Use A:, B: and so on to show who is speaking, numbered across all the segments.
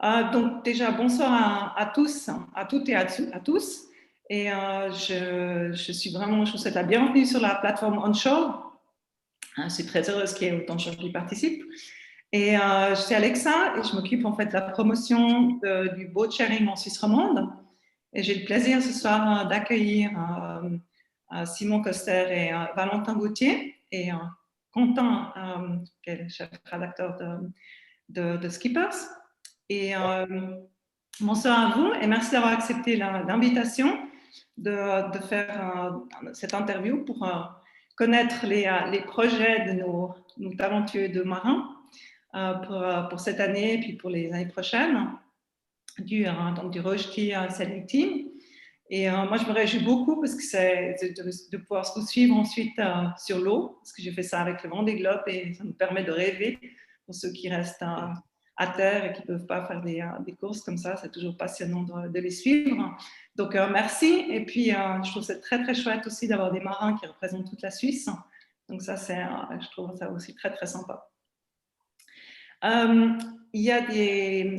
A: Donc déjà, bonsoir à tous, à toutes et à tous. Et je vous souhaite la bienvenue sur la plateforme Onshore. Je suis très heureuse qu'il y ait autant de gens qui participent. Et je suis Alexa et je m'occupe en fait de la promotion du boat sharing en Suisse romande. Et j'ai le plaisir ce soir d'accueillir Simon Coster et Valentin Gauthier et Quentin, qui est le chef rédacteur de Skippers. Et bonsoir à vous et merci d'avoir accepté l'invitation de faire cette interview pour connaître les projets de nos talentueux de marins pour cette année et puis pour les années prochaines du Rojti Sailing Team. Et moi, je me réjouis beaucoup parce que c'est de pouvoir vous suivre ensuite sur l'eau, parce que j'ai fait ça avec le Vendée Globe et ça me permet de rêver pour ceux qui restent à terre et qui ne peuvent pas faire des courses comme ça. C'est toujours passionnant de les suivre. Donc, merci. Et puis, je trouve c'est très, très chouette aussi d'avoir des marins qui représentent toute la Suisse. Donc, ça, je trouve ça aussi très, très sympa.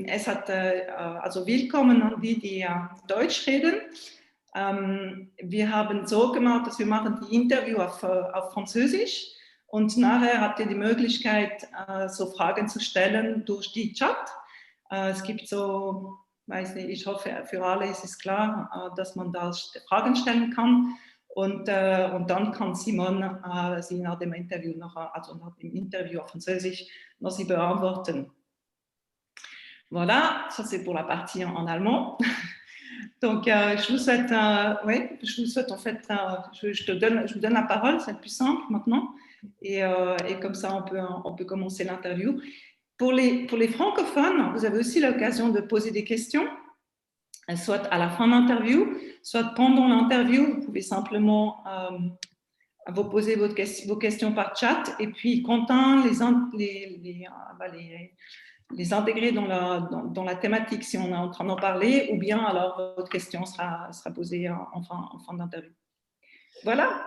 A: Es hat, also willkommen an die Deutsch reden. Wir haben so gemacht, dass wir machen die Interview auf Französisch und nachher habt ihr die Möglichkeit, so Fragen zu stellen durch die Chat. Es gibt so, weiß nicht, ich hoffe, für alle ist es klar, dass man da Fragen stellen kann. Und dann kann Simon sie nach dem Interview auf Französisch noch sie beantworten. Voilà, ça c'est pour la partie en allemand. Donc, je vous souhaite en fait, je vous donne la parole, c'est plus simple maintenant, et comme ça on peut commencer l'interview. Pour les francophones, vous avez aussi l'occasion de poser des questions, soit à la fin de l'interview, soit pendant l'interview. Vous pouvez simplement vous poser vos questions par chat, et puis Quentin les intégrer dans la thématique si on est en train d'en parler, ou bien alors votre question sera posée en fin d'interview. Voilà.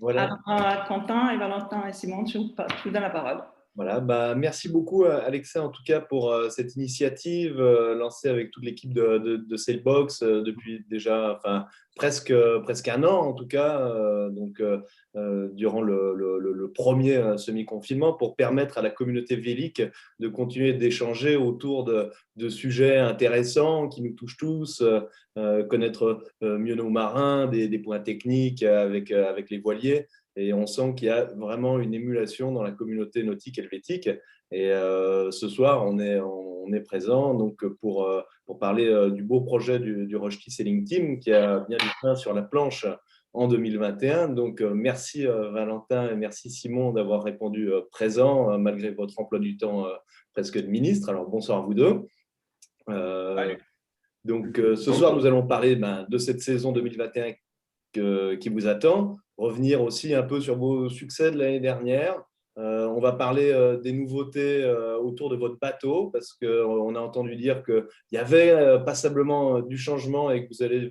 A: Alors, Quentin et Valentin et Simon, je vous donne la parole.
B: Voilà, merci beaucoup Alexa en tout cas pour cette initiative lancée avec toute l'équipe de Sailbox depuis déjà presque un an en tout cas, durant le premier semi-confinement, pour permettre à la communauté vélique de continuer d'échanger autour de sujets intéressants qui nous touchent tous, connaître mieux nos marins, des points techniques avec les voiliers. Et on sent qu'il y a vraiment une émulation dans la communauté nautique helvétique. Et ce soir, on est présent donc pour parler du beau projet du Rojti Sailing Team qui a bien du pain sur la planche en 2021. Donc, merci Valentin et merci Simon d'avoir répondu présent malgré votre emploi du temps presque de ministre. Alors, bonsoir à vous deux. Donc, ce soir, nous allons parler de cette saison 2021 qui vous attend, revenir aussi un peu sur vos succès de l'année dernière. On va parler des nouveautés autour de votre bateau, parce qu'on a entendu dire qu'il y avait passablement du changement et que vous allez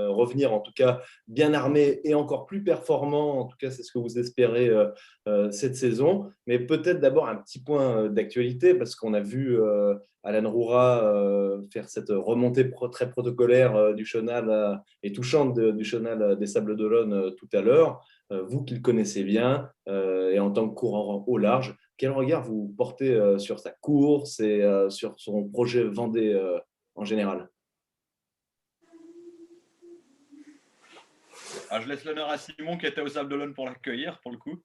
B: revenir en tout cas bien armé et encore plus performant. En tout cas, c'est ce que vous espérez cette saison. Mais peut-être d'abord un petit point d'actualité, parce qu'on a vu Alan Roura faire cette remontée très protocolaire du chenal et touchante du chenal des Sables d'Olonne tout à l'heure. Vous qui le connaissez bien et en tant que coureur au large, quel regard vous portez sur sa course et sur son projet Vendée en général?
C: Je laisse l'honneur à Simon qui était aux Sables d'Olonne pour l'accueillir, pour le coup.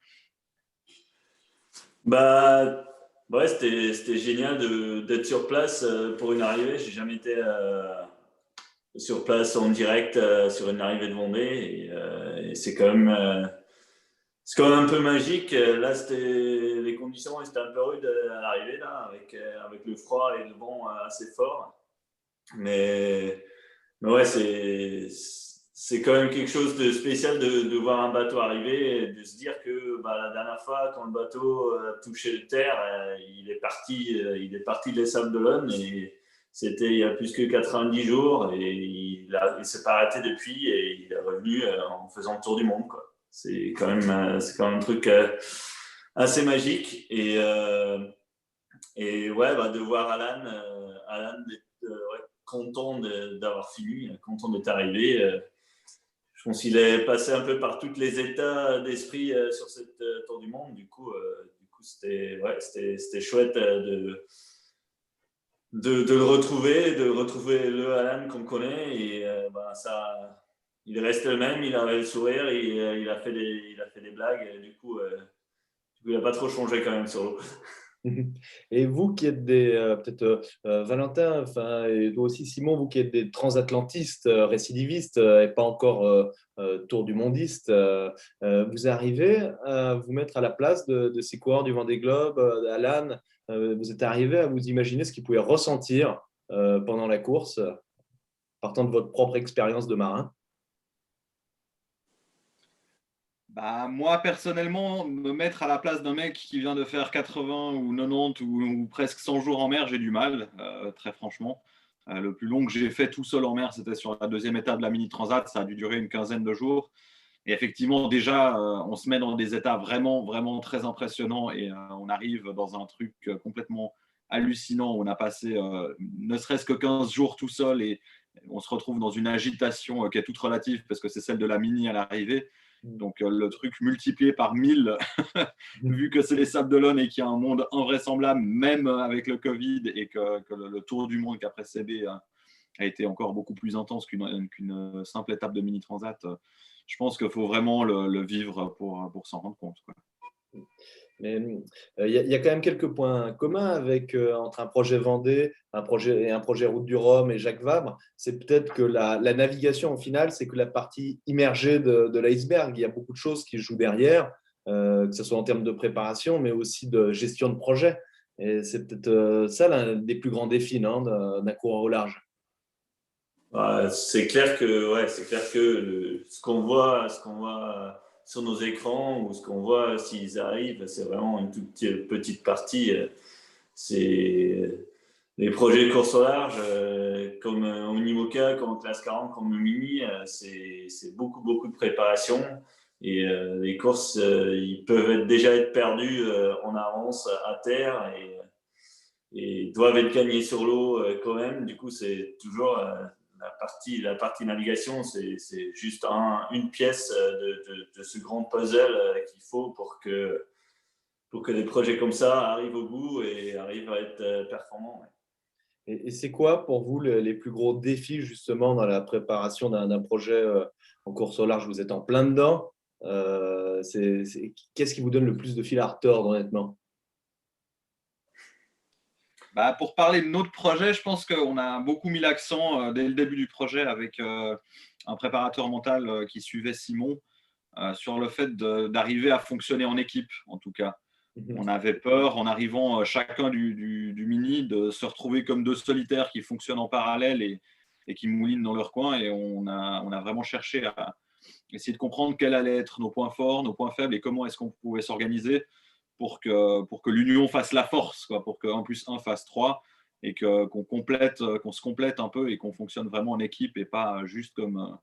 D: Ouais, c'était génial d'être sur place pour une arrivée. J'ai jamais été sur place en direct sur une arrivée de Vendée et c'est quand même un peu magique. Là, les conditions étaient un peu rudes à l'arrivée là, avec le froid et le vent assez fort. Mais ouais, c'est quand même quelque chose de spécial de voir un bateau arriver et de se dire que la dernière fois, quand le bateau a touché le terre, il est parti des Sables d'Olonne et c'était il y a plus que 90 jours et il s'est pas arrêté depuis et il est revenu en faisant le tour du monde, quoi. C'est quand même un truc assez magique et Et ouais, de voir Alan ouais, content d'avoir fini, content d'être arrivé. Je pense qu'il est passé un peu par tous les états d'esprit sur cette Tour du Monde. Du coup c'était chouette de le retrouver le Alan qu'on connaît. Et il reste le même, il avait le sourire, et il a fait des blagues. Et du coup, il n'a pas trop changé quand même sur l'eau.
B: Et vous qui êtes peut-être Valentin, enfin, et toi aussi Simon, vous qui êtes des transatlantistes, récidivistes et pas encore tour du mondiste, vous arrivez à vous mettre à la place de ces coureurs du Vendée Globe, d'Alan, vous êtes arrivé à vous imaginer ce qu'ils pouvaient ressentir pendant la course, partant de votre propre expérience de marin?
C: Moi, personnellement, me mettre à la place d'un mec qui vient de faire 80 ou 90 ou presque 100 jours en mer, j'ai du mal, très franchement. Le plus long que j'ai fait tout seul en mer, c'était sur la deuxième étape de la Mini Transat. Ça a dû durer une quinzaine de jours. Et effectivement, déjà, on se met dans des états vraiment, vraiment très impressionnants, et on arrive dans un truc complètement hallucinant. On a passé ne serait-ce que 15 jours tout seul, et on se retrouve dans une agitation qui est toute relative parce que c'est celle de la Mini à l'arrivée. Donc le truc multiplié par 1000, vu que c'est les Sables d'Olonne et qu'il y a un monde invraisemblable, même avec le Covid, et que le tour du monde qui a précédé a été encore beaucoup plus intense qu'une simple étape de mini transat. Je pense qu'il faut vraiment le vivre pour s'en rendre compte, quoi.
B: Mais y a quand même quelques points communs entre un projet Vendée, un projet Route du Rhum et Jacques Vabre. C'est peut-être que la navigation, au final, c'est que la partie immergée de l'iceberg. Il y a beaucoup de choses qui jouent derrière, que ce soit en termes de préparation, mais aussi de gestion de projet. Et c'est peut-être ça l'un des plus grands défis, non, d'un coureur au large.
D: C'est clair que ce qu'on voit sur nos écrans, ou ce qu'on voit s'ils arrivent, c'est vraiment une toute petite partie. C'est les projets course au large, comme Unimoca, comme Classe 40, comme le Mini, c'est beaucoup, beaucoup de préparation. Et les courses, ils peuvent déjà être perdus en avance à terre, et doivent être gagnés sur l'eau quand même. Du coup, c'est toujours la partie navigation, c'est juste une pièce de ce grand puzzle qu'il faut pour que des projets comme ça arrivent au bout et arrivent à être performants. Ouais.
B: Et c'est quoi pour vous les plus gros défis justement dans la préparation d'un projet en course au large? Vous êtes en plein dedans. Qu'est-ce qui vous donne le plus de fil à retordre, honnêtement?
C: Pour parler de notre projet, je pense qu'on a beaucoup mis l'accent dès le début du projet avec un préparateur mental qui suivait Simon sur le fait d'arriver à fonctionner en équipe, en tout cas. On avait peur, en arrivant chacun du mini, de se retrouver comme deux solitaires qui fonctionnent en parallèle et qui moulinent dans leur coin. Et on a vraiment cherché à essayer de comprendre quels allaient être nos points forts, nos points faibles, et comment est-ce qu'on pouvait s'organiser pour que l'union fasse la force, quoi, pour que 1 plus 1 fasse 3, et qu'on se complète un peu et qu'on fonctionne vraiment en équipe, et pas juste comme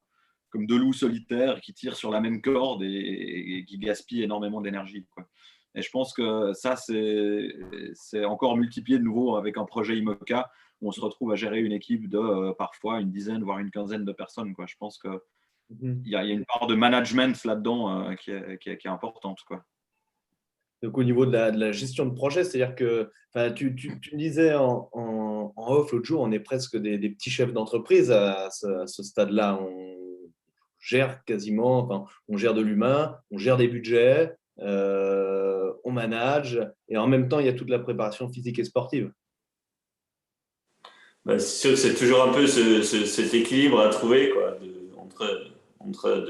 C: deux loups solitaires qui tirent sur la même corde et qui gaspillent énormément d'énergie, quoi. Et je pense que ça, c'est encore multiplié de nouveau avec un projet IMOCA, où on se retrouve à gérer une équipe de parfois une dizaine, voire une quinzaine de personnes, quoi. Je pense qu'il y a une part de management là-dedans qui est importante, quoi.
B: Donc, au niveau de la gestion de projet, c'est-à-dire que tu me disais en off l'autre jour, on est presque des petits chefs d'entreprise à ce stade-là. On gère quasiment, on gère de l'humain, on gère des budgets, on manage, et en même temps, il y a toute la préparation physique et sportive.
D: C'est sûr que c'est toujours un peu cet équilibre à trouver, quoi, entre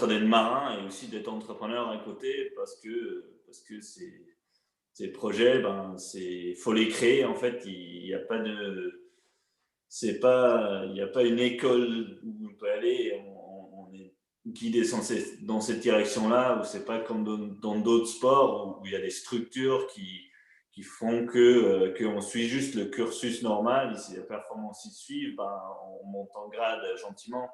D: d'être marin et aussi d'être entrepreneur à côté, parce que ces projets, faut les créer. En fait, il n'y a pas une école où on peut aller. On est guidé dans cette direction-là, où c'est pas comme dans d'autres sports où il y a des structures qui font qu'on suit juste le cursus normal. Et si la performance y suit, on monte en grade gentiment.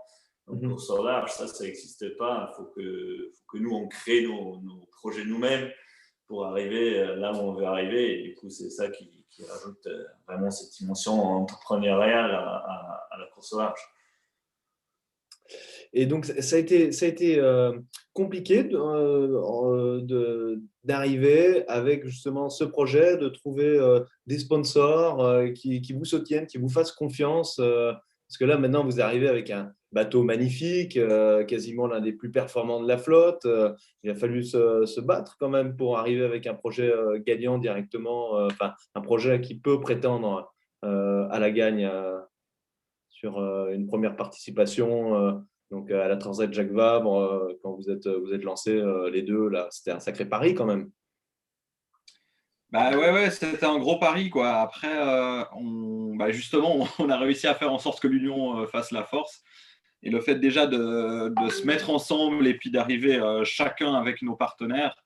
D: Donc, course au large, ça n'existe pas. Il faut que nous, on crée nos projets nous-mêmes. pour arriver là où on veut arriver. Et du coup, c'est ça qui rajoute vraiment cette dimension entrepreneuriale à la course au large.
B: Et donc, ça a été compliqué d'arriver avec justement ce projet, de trouver des sponsors qui vous soutiennent, qui vous fassent confiance. Parce que là, maintenant, vous arrivez avec un bateau magnifique, quasiment l'un des plus performants de la flotte. Il a fallu se battre quand même pour arriver avec un projet gagnant directement, enfin, un projet qui peut prétendre à la gagne sur une première participation. Donc, à la Transat Jacques Vabre, quand vous êtes lancés les deux, là, c'était un sacré pari quand même.
C: Bah ouais, c'était un gros pari, quoi. Après, justement, on a réussi à faire en sorte que l'union fasse la force. Et le fait déjà de se mettre ensemble et puis d'arriver chacun avec nos partenaires,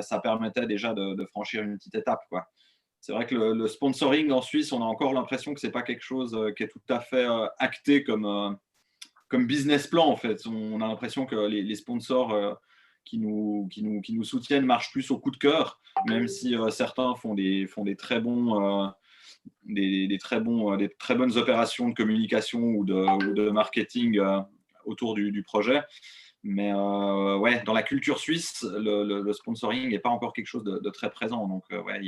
C: ça permettait déjà de franchir une petite étape, quoi. C'est vrai que le sponsoring en Suisse, on a encore l'impression que ce n'est pas quelque chose qui est tout à fait acté comme business plan, en fait. On a l'impression que les sponsors qui nous soutiennent marchent plus au coup de cœur, même si certains font des très bons, des très bonnes opérations de communication ou de marketing autour du projet. Mais ouais, dans la culture suisse, le sponsoring n'est pas encore quelque chose de très présent. Donc, ouais,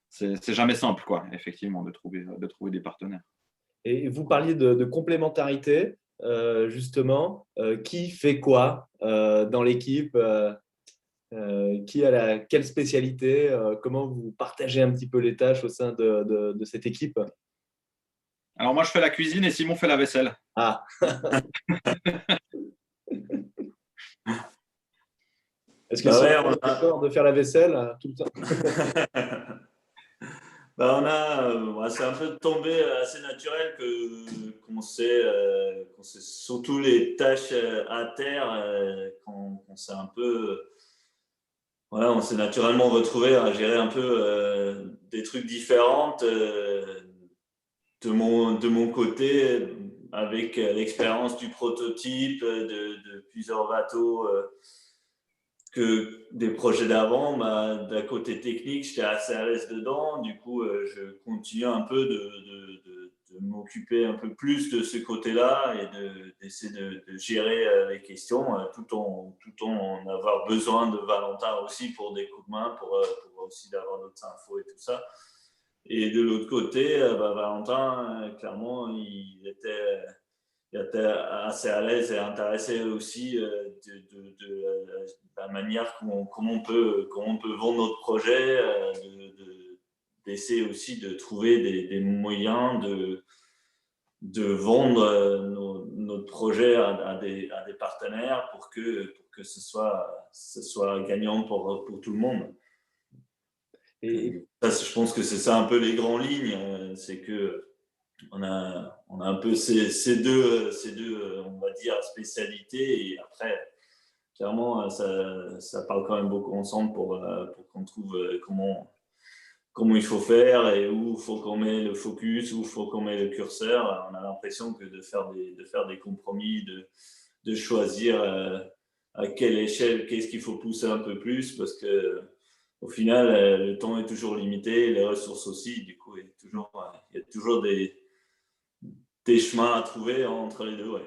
C: c'est jamais simple, quoi, effectivement, de trouver des partenaires.
B: Et vous parliez de complémentarité, justement. Qui fait quoi dans l'équipe qui a quelle spécialité comment vous partagez un petit peu les tâches au sein de cette équipe?
C: Alors, moi, je fais la cuisine et Simon fait la vaisselle.
B: Ah. Est-ce que
D: on
B: a peur de faire la vaisselle tout le temps?
D: C'est un peu tombé assez naturel qu'on sait surtout les tâches à terre, qu'on s'est un peu, voilà, on s'est naturellement retrouvé à gérer un peu des trucs différents de mon côté, avec l'expérience du prototype, de plusieurs bateaux. Que des projets d'avant, d'un côté technique, j'étais assez à l'aise dedans. Du coup, je continue un peu de m'occuper un peu plus de ce côté-là et d'essayer de gérer les questions, tout en avoir besoin de Valentin aussi pour des coups de main, pour aussi avoir d'autres infos et tout ça. Et de l'autre côté, Valentin, clairement, il était assez à l'aise et intéressé aussi de la manière comment on peut vendre notre projet, d'essayer aussi de trouver des moyens de vendre notre projet à des partenaires pour que ce soit gagnant pour tout le monde. Et ça, je pense que c'est ça un peu les grandes lignes, c'est que on a un peu ces deux, on va dire, spécialités. Et après, clairement, ça parle quand même beaucoup ensemble pour qu'on trouve comment il faut faire et où il faut qu'on met le focus, où il faut qu'on met le curseur. On a l'impression que de faire des compromis, de choisir à quelle échelle, qu'est-ce qu'il faut pousser un peu plus, parce que au final, le temps est toujours limité, les ressources aussi. Du coup, il y a toujours des chemins à trouver entre les deux. Ouais.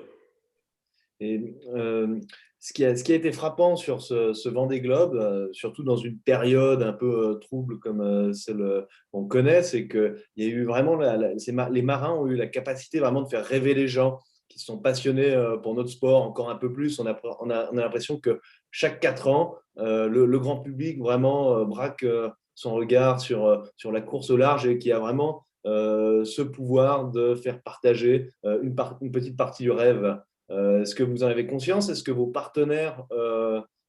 B: Et ce qui a été frappant sur ce Vendée Globe, surtout dans une période un peu trouble comme celle qu'on connaît, c'est qu'il y a eu vraiment, les marins ont eu la capacité vraiment de faire rêver les gens qui sont passionnés pour notre sport encore un peu plus. On a l'impression que chaque 4 ans, le grand public vraiment braque son regard sur la course au large et qui a vraiment ce pouvoir de faire partager une petite partie du rêve. Est-ce que vous en avez conscience? Est-ce que vos partenaires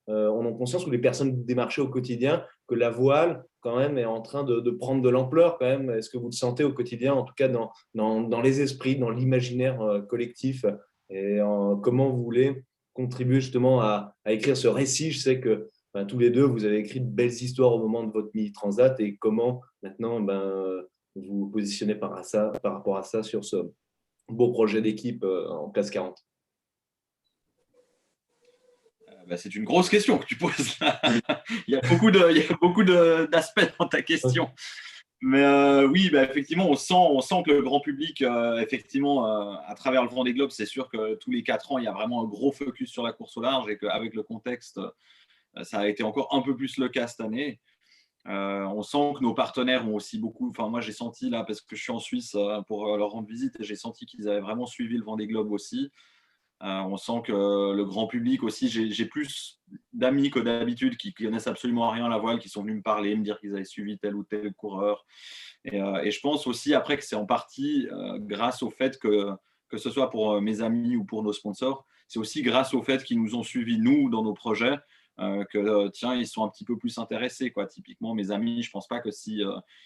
B: en ont conscience, ou les personnes démarchées au quotidien, que la voile, quand même, est en train de prendre de l'ampleur quand même? Est-ce que vous le sentez au quotidien, en tout cas dans les esprits, dans l'imaginaire collectif? Et comment vous voulez contribuer justement à écrire ce récit? Je sais que tous les deux, vous avez écrit de belles histoires au moment de votre mini-transat, et comment maintenant vous vous positionnez par rapport à ça sur ce beau projet d'équipe en classe 40?
C: C'est une grosse question que tu poses là. Il y a beaucoup d'aspects dans ta question. Mais oui, effectivement, on sent que le grand public, effectivement, à travers le Vendée Globe, c'est sûr que tous les 4 ans, il y a vraiment un gros focus sur la course au large et qu'avec le contexte, ça a été encore un peu plus le cas cette année. On sent que nos partenaires ont aussi beaucoup. Enfin, moi, j'ai senti là, parce que je suis en Suisse pour leur rendre visite, et j'ai senti qu'ils avaient vraiment suivi le Vendée Globe aussi. On sent que le grand public aussi, j'ai plus d'amis que d'habitude qui connaissent absolument rien à la voile, qui sont venus me parler, me dire qu'ils avaient suivi tel ou tel coureur. Et je pense aussi après que c'est en partie grâce au fait que ce soit pour mes amis ou pour nos sponsors, c'est aussi grâce au fait qu'ils nous ont suivis, nous, dans nos projets, tiens, ils sont un petit peu plus intéressés, quoi. Typiquement, mes amis, je ne pense pas que si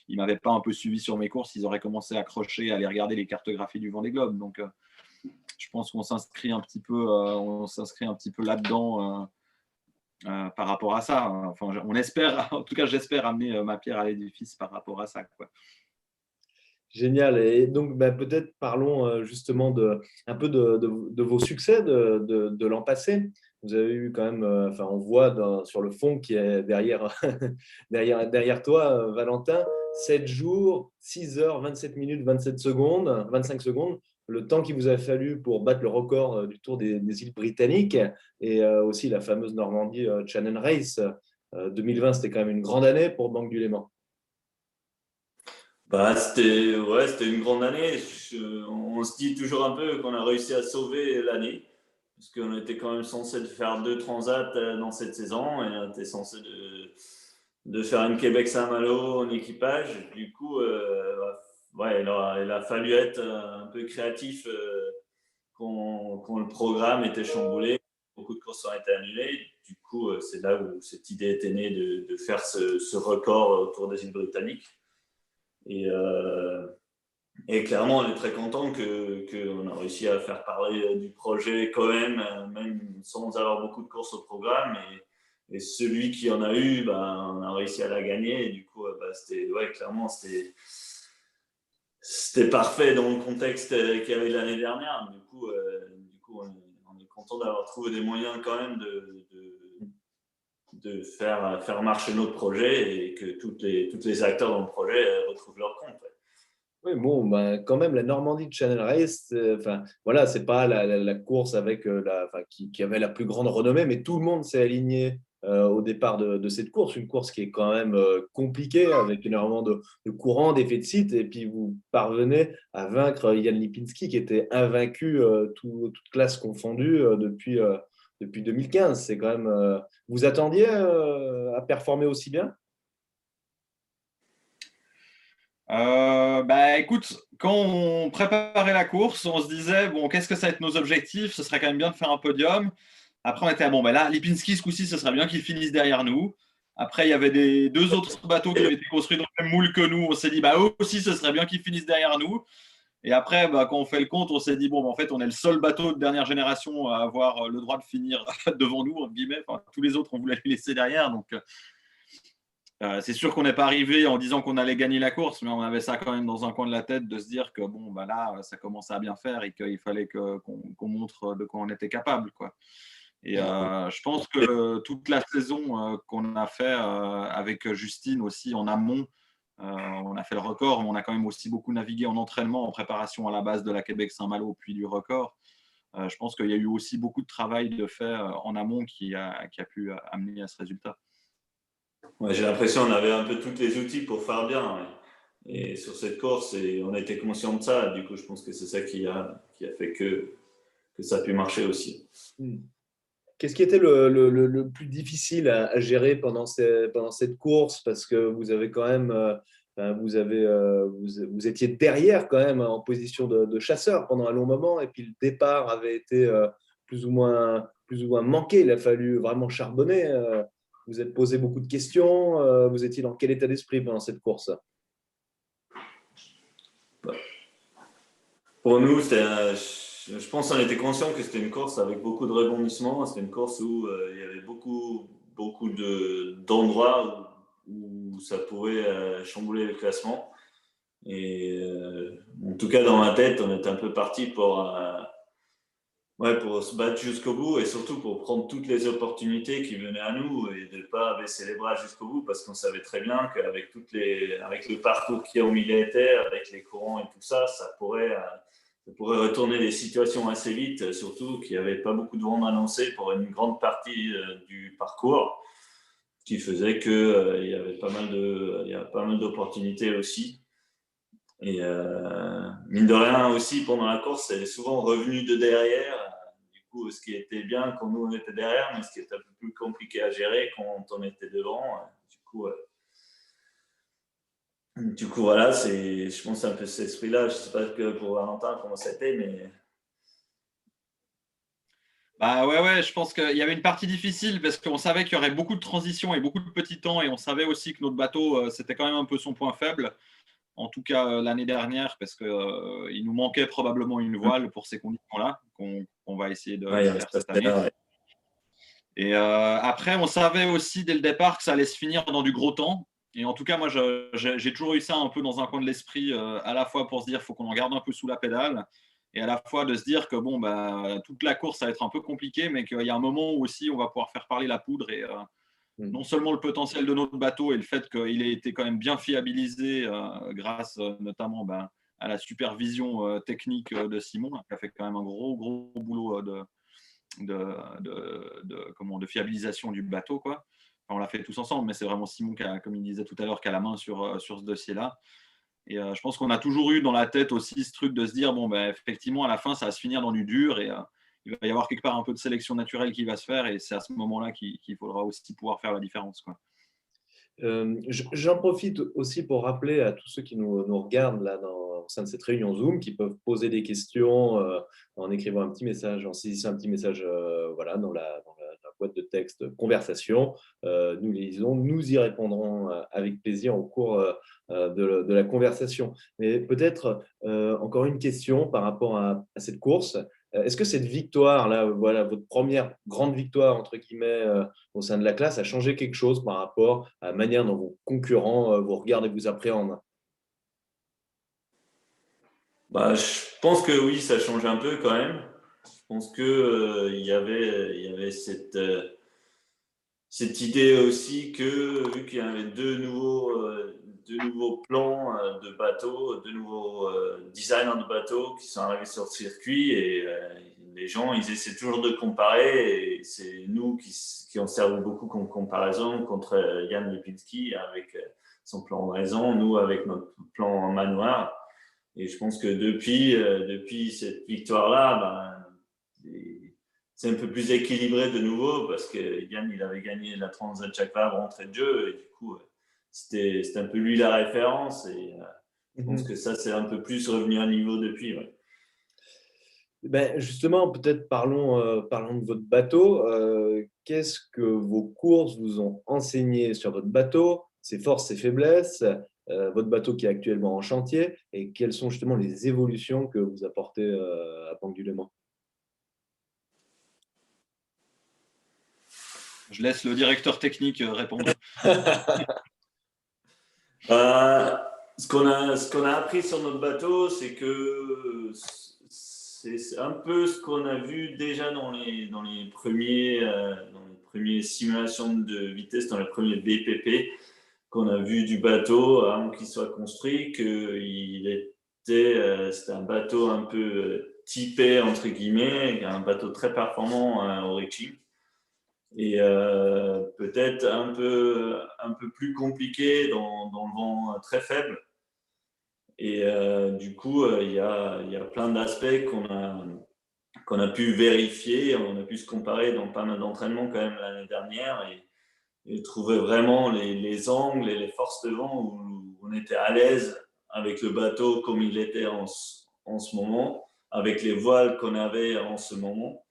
C: ils ne m'avaient pas un peu suivi sur mes courses, ils auraient commencé à accrocher, à aller regarder les cartographies du Vendée Globe. Donc, je pense qu'on s'inscrit un petit peu, là-dedans par rapport à ça. Enfin, on espère, en tout cas, j'espère amener ma pierre à l'édifice par rapport à ça, quoi.
B: Génial. Et donc, peut-être parlons justement un peu de vos succès de l'an passé. Vous avez eu quand même, on voit sur le fond qui est derrière, derrière toi, Valentin, 7 jours, 6 heures, 27 minutes, 25 secondes, le temps qu'il vous a fallu pour battre le record du Tour des îles Britanniques et aussi la fameuse Normandie Channel Race. 2020, c'était quand même une grande année pour Banque du Léman.
D: C'était une grande année. On se dit toujours un peu qu'on a réussi à sauver l'année, parce qu'on était quand même censé faire 2 transats dans cette saison, et on était censé de faire une Québec-Saint-Malo en équipage. Du coup, il a fallu être un peu créatif quand le programme était chamboulé. Beaucoup de courses ont été annulées. Du coup, c'est là où cette idée était née de faire ce record autour des îles Britanniques. Et clairement, on est très content qu'on a réussi à faire parler du projet quand même sans avoir beaucoup de courses au programme. Et celui qui en a eu, on a réussi à la gagner. Et du coup, clairement, c'était parfait dans le contexte qu'il y avait l'année dernière. Du coup, on est content d'avoir trouvé des moyens quand même de faire marcher notre projet et que tous les acteurs dans le projet retrouvent leur compte.
B: Oui, bon, quand même, la Normandie Channel Race, c'est pas la course avec qui avait la plus grande renommée, mais tout le monde s'est aligné au départ de cette course. Une course qui est quand même compliquée, avec énormément de courants, d'effets de site, et puis vous parvenez à vaincre Jan Lipinski, qui était invaincu, toute classe confondue, depuis 2015. C'est quand même. Vous attendiez à performer aussi bien?
C: Écoute, quand on préparait la course, on se disait, bon, qu'est-ce que ça va être nos objectifs? Ce serait quand même bien de faire un podium. Après, on était, là, Lipinski, ce coup-ci, ce serait bien qu'il finisse derrière nous. Après, il y avait 2 autres bateaux qui avaient été construits dans le même moule que nous. On s'est dit, eux aussi, ce serait bien qu'ils finissent derrière nous. Et après, quand on fait le compte, on s'est dit, en fait, on est le seul bateau de dernière génération à avoir le droit de finir devant nous, entre guillemets. Enfin, tous les autres, on voulait les laisser derrière. Donc, c'est sûr qu'on n'est pas arrivé en disant qu'on allait gagner la course, mais on avait ça quand même dans un coin de la tête de se dire que là, ça commençait à bien faire et qu'il fallait qu'on montre de quoi on était capable, quoi. Et je pense que toute la saison qu'on a fait avec Justine aussi en amont, on a fait le record, mais on a quand même aussi beaucoup navigué en entraînement, en préparation à la base de la Québec-Saint-Malo, puis du record. Je pense qu'il y a eu aussi beaucoup de travail de fait en amont qui a pu amener à ce résultat.
D: Ouais, j'ai l'impression qu'on avait un peu tous les outils pour faire bien. Ouais. Et sur cette course, on a été conscient de ça. Du coup, je pense que c'est ça qui a fait que ça a pu marcher aussi.
B: Qu'est-ce qui était le plus difficile à gérer pendant cette course? Parce que vous avez quand même, vous étiez derrière quand même en position de chasseur pendant un long moment, et puis le départ avait été plus ou moins manqué. Il a fallu vraiment charbonner. Vous êtes posé beaucoup de questions. Vous étiez dans quel état d'esprit pendant cette course?
D: Pour nous, je pense qu'on était conscient que c'était une course avec beaucoup de rebondissements. C'était une course où il y avait beaucoup d'endroits où ça pouvait chambouler le classement. Et en tout cas, dans ma tête, on était un peu parti pour ouais, pour se battre jusqu'au bout et surtout pour prendre toutes les opportunités qui venaient à nous et de ne pas baisser les bras jusqu'au bout parce qu'on savait très bien qu'avec avec le parcours qu'il y a au militaire, avec les courants et tout ça, ça pourrait retourner les situations assez vite, surtout qu'il n'y avait pas beaucoup de vent annoncé pour une grande partie du parcours, qui faisait qu'il y avait il y a pas mal d'opportunités aussi. Et mine de rien aussi, pendant la course, c'est souvent revenu de derrière. Du coup, ce qui était bien quand nous on était derrière, mais ce qui était un peu plus compliqué à gérer quand on était devant. Du coup voilà, je pense un peu cet esprit-là. Je ne sais pas que pour Valentin comment c'était, mais
C: Bah ouais, je pense qu'il y avait une partie difficile parce qu'on savait qu'il y aurait beaucoup de transitions et beaucoup de petits temps et on savait aussi que notre bateau, c'était quand même un peu son point faible. En tout cas l'année dernière, parce qu'il nous manquait probablement une voile pour ces conditions-là, qu'on va essayer de
D: ouais, il
C: faire
D: reste à
C: cette année.
D: faire, ouais.
C: Et après, on savait aussi dès le départ que ça allait se finir dans du gros temps. Et en tout cas, moi, j'ai toujours eu ça un peu dans un coin de l'esprit, à la fois pour se dire qu'il faut qu'on en garde un peu sous la pédale, et à la fois de se dire que bon, bah, toute la course, ça va être un peu compliqué, mais qu'il y a un moment où aussi on va pouvoir faire parler la poudre et non seulement le potentiel de notre bateau et le fait qu'il ait été quand même bien fiabilisé grâce notamment à la supervision technique de Simon, qui a fait quand même un gros boulot de fiabilisation du bateau, quoi. Enfin, on l'a fait tous ensemble, mais c'est vraiment Simon comme il disait tout à l'heure, qui a la main sur ce dossier-là. Et je pense qu'on a toujours eu dans la tête aussi ce truc de se dire, bon, ben, effectivement, à la fin, ça va se finir dans du dur et il va y avoir quelque part un peu de sélection naturelle qui va se faire et c'est à ce moment-là qu'il faudra aussi pouvoir faire la différence, quoi.
B: J'en profite aussi pour rappeler à tous ceux qui nous regardent là au sein de cette réunion Zoom, qui peuvent poser des questions en écrivant un petit message, en saisissant un petit message voilà, dans la boîte de texte conversation. Nous les lisons, nous y répondrons avec plaisir au cours de la conversation. Mais peut-être encore une question par rapport à cette course. Est-ce que cette victoire-là, voilà, votre première grande victoire, entre guillemets, au sein de la classe, a changé quelque chose par rapport à la manière dont vos concurrents vous regardent et vous appréhendent?
D: Bah, je pense que oui, ça change un peu quand même. Je pense que il y avait cette idée aussi que vu qu'il y avait deux nouveaux plans de bateaux, deux nouveaux designers de bateaux qui sont arrivés sur le circuit et les gens ils essaient toujours de comparer et c'est nous qui en servons beaucoup comme comparaison contre Jan Lipinski avec son plan en raison, nous avec notre plan en manoir. Et je pense que depuis cette victoire-là, c'est un peu plus équilibré de nouveau parce que Yann, il avait gagné la Transat Jacques Vabre entrée de jeu et du coup, c'était un peu lui la référence et je pense que ça, c'est un peu plus revenu à niveau depuis. Ouais.
B: Ben justement, peut-être parlons de votre bateau. Qu'est-ce que vos courses vous ont enseigné sur votre bateau, ses forces, ses faiblesses, votre bateau qui est actuellement en chantier, et quelles sont justement les évolutions que vous apportez à Penguilement?
C: Je laisse le directeur technique répondre.
D: Ce qu'on a appris sur notre bateau, c'est que c'est un peu ce qu'on a vu déjà dans les premières simulations de vitesse, dans les premiers BPP qu'on a vu du bateau avant qu'il soit construit, c'était un bateau un peu typé, entre guillemets, un bateau très performant au Reaching. Et peut-être un peu plus compliqué dans le vent très faible. Et du coup, il y a plein d'aspects qu'on a pu vérifier, on a pu se comparer dans pas mal d'entraînements quand même l'année dernière et trouver vraiment les angles et les forces de vent où on était à l'aise avec le bateau comme il était en ce moment, avec les voiles qu'on avait en ce moment.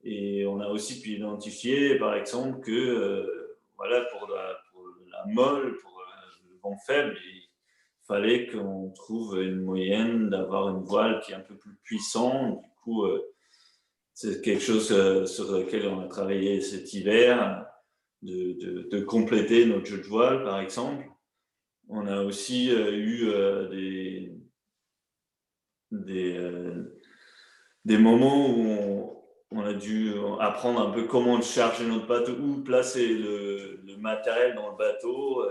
D: Et on a aussi pu identifier, par exemple, que voilà, pour la molle, pour le vent faible, il fallait qu'on trouve une moyenne d'avoir une voile qui est un peu plus puissante. Du coup, c'est quelque chose sur lequel on a travaillé cet hiver, de compléter notre jeu de voile, par exemple. On a aussi eu des moments où on a dû apprendre un peu comment charger notre bateau, où placer le matériel dans le bateau,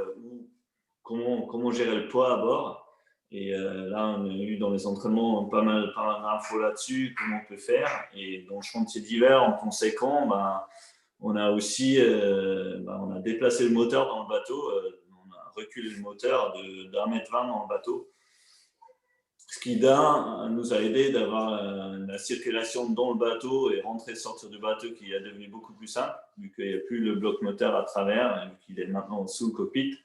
D: comment gérer le poids à bord. Et là, on a eu dans les entraînements pas mal d'infos là-dessus, comment on peut faire. Et dans le chantier d'hiver, en conséquent, on a aussi on a déplacé le moteur dans le bateau. On a reculé le moteur d'1,20 m dans le bateau. Ce qui nous a aidé d'avoir la circulation dans le bateau et rentrer et sortir du bateau qui est devenu beaucoup plus simple, vu qu'il n'y a plus le bloc moteur à travers, vu qu'il est maintenant sous le cockpit.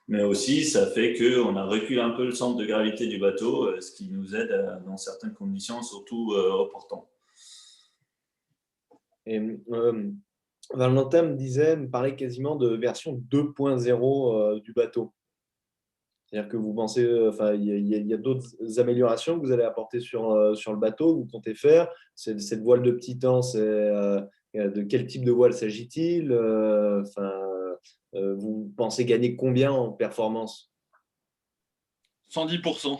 D: Mais aussi, ça fait qu'on a reculé un peu le centre de gravité du bateau, ce qui nous aide dans certaines conditions, surtout au portant.
B: Et Valentin me parlait quasiment de version 2.0 du bateau. C'est-à-dire que vous pensez, il y a d'autres améliorations que vous allez apporter sur le bateau, que vous comptez faire. Cette voile de petit temps, de quel type de voile s'agit-il? Vous pensez gagner combien en performance?
C: 110%.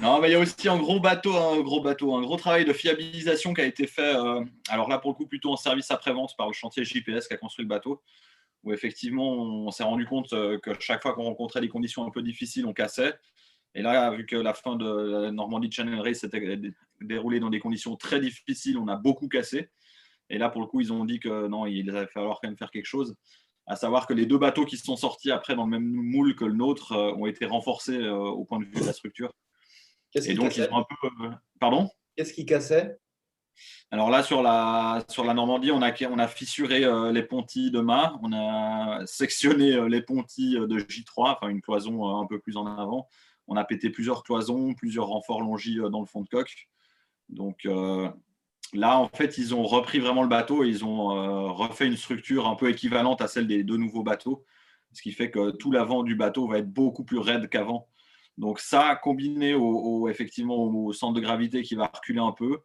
C: Non, mais il y a aussi un gros travail de fiabilisation qui a été fait. Alors là, pour le coup, plutôt en service après-vente par le chantier JPS qui a construit le bateau, où effectivement, on s'est rendu compte que chaque fois qu'on rencontrait des conditions un peu difficiles, on cassait. Et là, vu que la fin de la Normandie Channel Race s'était déroulée dans des conditions très difficiles, on a beaucoup cassé. Et là, pour le coup, ils ont dit que non, il allait falloir quand même faire quelque chose. À savoir que les 2 bateaux qui se sont sortis après dans le même moule que le nôtre ont été renforcés au point de vue de la structure.
B: Qu'est-ce
C: et
B: qui
C: donc,
B: cassait?
C: ils ont un peu… Pardon?
B: Qu'est-ce qui cassait?
C: Alors là, sur la Normandie, on a fissuré les pontis de mât, on a sectionné les pontis de J3, enfin une cloison un peu plus en avant. On a pété plusieurs cloisons, plusieurs renforts longis dans le fond de coque. Donc là, en fait, ils ont repris vraiment le bateau et ils ont refait une structure un peu équivalente à celle des 2 nouveaux bateaux, ce qui fait que tout l'avant du bateau va être beaucoup plus raide qu'avant. Donc ça, combiné effectivement au centre de gravité qui va reculer un peu,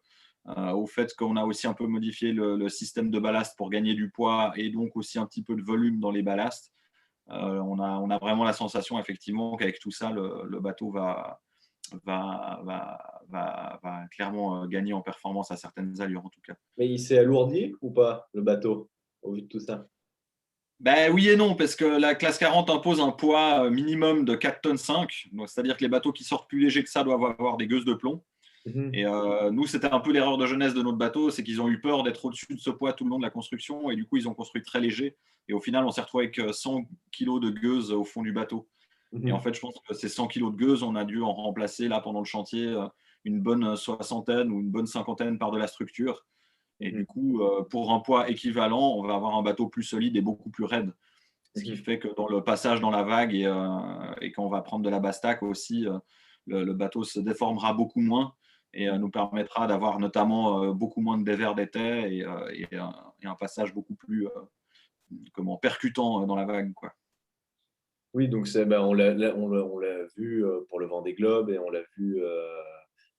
C: au fait qu'on a aussi un peu modifié le système de ballast pour gagner du poids et donc aussi un petit peu de volume dans les ballasts, on a vraiment la sensation effectivement qu'avec tout ça, le bateau va clairement gagner en performance à certaines allures en tout cas.
B: Mais il s'est alourdi ou pas, le bateau, au vu de tout ça?
C: Ben, oui et non, parce que la classe 40 impose un poids minimum de 4,5 tonnes. C'est-à-dire que les bateaux qui sortent plus légers que ça doivent avoir des gueuses de plomb. Et nous, c'était un peu l'erreur de jeunesse de notre bateau, c'est qu'ils ont eu peur d'être au-dessus de ce poids tout le long de la construction. Et du coup, ils ont construit très léger. Et au final, on s'est retrouvé avec 100 kg de gueuses au fond du bateau. Et en fait, je pense que ces 100 kg de gueuses, on a dû en remplacer là pendant le chantier une bonne 60aine ou une bonne 50aine par de la structure. Et du coup, pour un poids équivalent, on va avoir un bateau plus solide et beaucoup plus raide. Ce qui fait que dans le passage dans la vague et quand on va prendre de la basse-taque aussi, le bateau se déformera beaucoup moins et nous permettra d'avoir notamment beaucoup moins de dévers d'étais et un passage beaucoup plus percutant dans la vague, quoi.
B: Oui, donc on l'a vu pour le Vendée Globe et on l'a vu,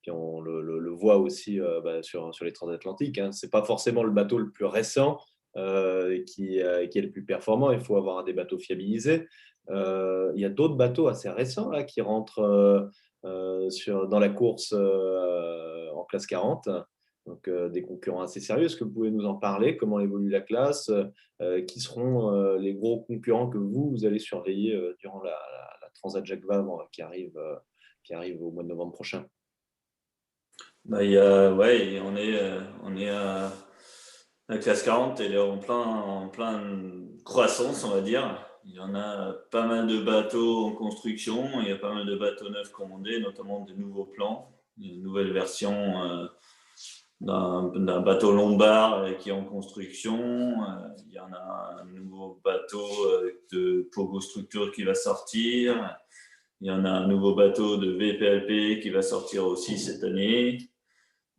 B: puis on le voit aussi sur les transatlantiques. Ce n'est pas forcément le bateau le plus récent qui est le plus performant. Il faut avoir des bateaux fiabilisés. Il y a d'autres bateaux assez récents là, qui rentrent dans la course en classe 40. Donc, des concurrents assez sérieux. Est-ce que vous pouvez nous en parler? Comment évolue la classe? Qui seront les gros concurrents que vous allez surveiller durant la Transat Jacques Vabre qui arrive au mois de novembre prochain?
D: On est à la classe 40, elle est en plein croissance, on va dire. Il y en a pas mal de bateaux en construction, il y a pas mal de bateaux neufs commandés, notamment des nouveaux plans, une nouvelle version d'un bateau lombard qui est en construction. Il y en a un nouveau bateau de Pogo Structure qui va sortir. Il y en a un nouveau bateau de VPLP qui va sortir aussi cette année.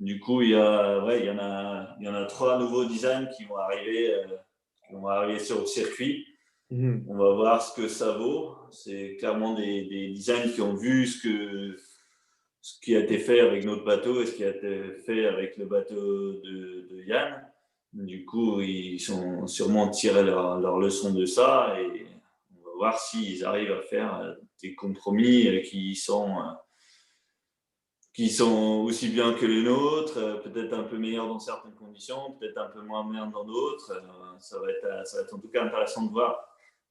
D: Du coup, il y en a 3 nouveaux designs qui vont arriver sur le circuit. On va voir ce que ça vaut. C'est clairement des designs qui ont vu ce qui a été fait avec notre bateau et ce qui a été fait avec le bateau de Yann. Du coup, ils sont sûrement tiré leur leçon de ça et on va voir s'ils arrivent à faire des compromis qui sont qui sont aussi bien que les nôtres, peut-être un peu meilleurs dans certaines conditions, peut-être un peu moins bien dans d'autres. Ça va être en tout cas intéressant de voir.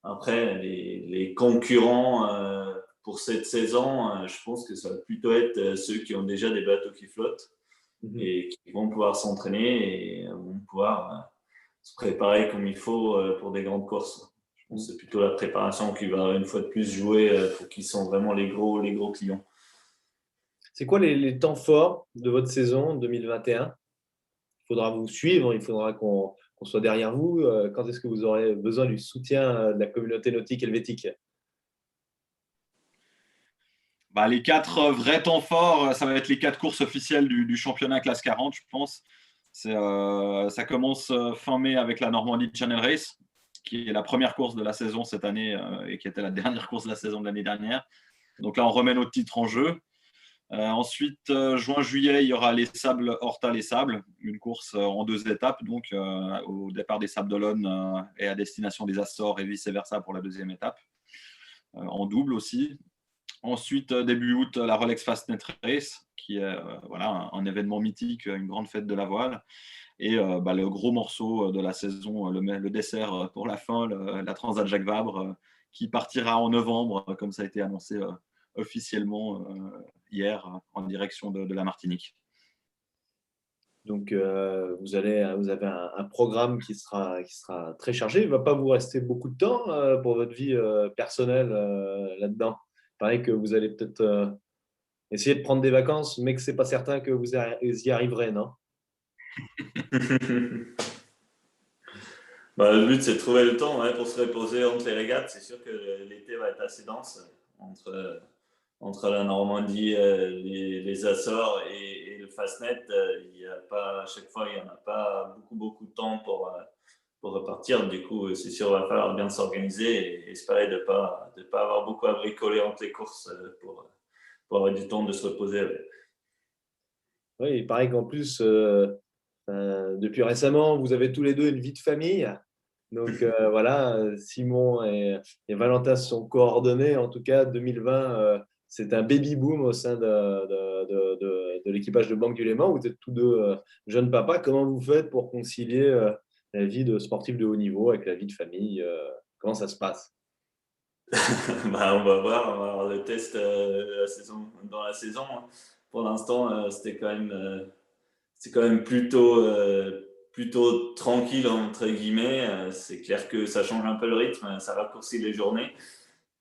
D: Après, les concurrents pour cette saison, je pense que ça va plutôt être ceux qui ont déjà des bateaux qui flottent et qui vont pouvoir s'entraîner et vont pouvoir se préparer comme il faut pour des grandes courses. Je pense que c'est plutôt la préparation qui va une fois de plus jouer pour qui sont vraiment les gros clients.
B: C'est quoi les temps forts de votre saison 2021? Il faudra vous suivre, il faudra qu'on soit derrière vous. Quand est-ce que vous aurez besoin du soutien de la communauté nautique helvétique?
C: Les 4 vrais temps forts, ça va être les 4 courses officielles du championnat classe 40, je pense. Ça commence fin mai avec la Normandie Channel Race, qui est la première course de la saison cette année et qui était la dernière course de la saison de l'année dernière. Donc là, on remet notre titre en jeu. Ensuite, juin-juillet, il y aura les Sables Horta les Sables, une course en 2 étapes, donc au départ des Sables d'Olonne et à destination des Açores et vice-versa pour la 2e étape, en double aussi. Ensuite, début août, la Rolex Fastnet Race, qui est un événement mythique, une grande fête de la voile. Et le gros morceau de la saison, le dessert pour la fin, la Transat Jacques Vabre, qui partira en novembre, comme ça a été annoncé officiellement hier en direction de la Martinique.
B: Donc, vous avez un programme qui sera très chargé. Il ne va pas vous rester beaucoup de temps pour votre vie personnelle là-dedans. Il paraît que vous allez peut-être essayer de prendre des vacances, mais que ce n'est pas certain que vous y arriverez, non?
D: Le but, c'est de trouver le temps pour se reposer entre les régates. C'est sûr que l'été va être assez dense entre la Normandie, les Açores et le Fastnet. À chaque fois, il n'y en a pas beaucoup de temps pour repartir. Du coup, c'est sûr, il va falloir bien s'organiser et espérer de ne pas avoir beaucoup à bricoler entre les courses pour avoir du temps de se reposer.
B: Oui, il paraît qu'en plus, depuis récemment, vous avez tous les deux une vie de famille. Donc voilà, Simon et Valentin se sont coordonnés. En tout cas, 2020, c'est un baby boom au sein de l'équipage de Banque du Léman. Vous êtes tous deux jeunes papas. Comment vous faites pour concilier la vie de sportif de haut niveau avec la vie de famille? Comment ça se passe?
D: On va voir le test dans la saison. Pour l'instant, c'est quand même plutôt tranquille entre guillemets. C'est clair que ça change un peu le rythme, ça raccourcit les journées,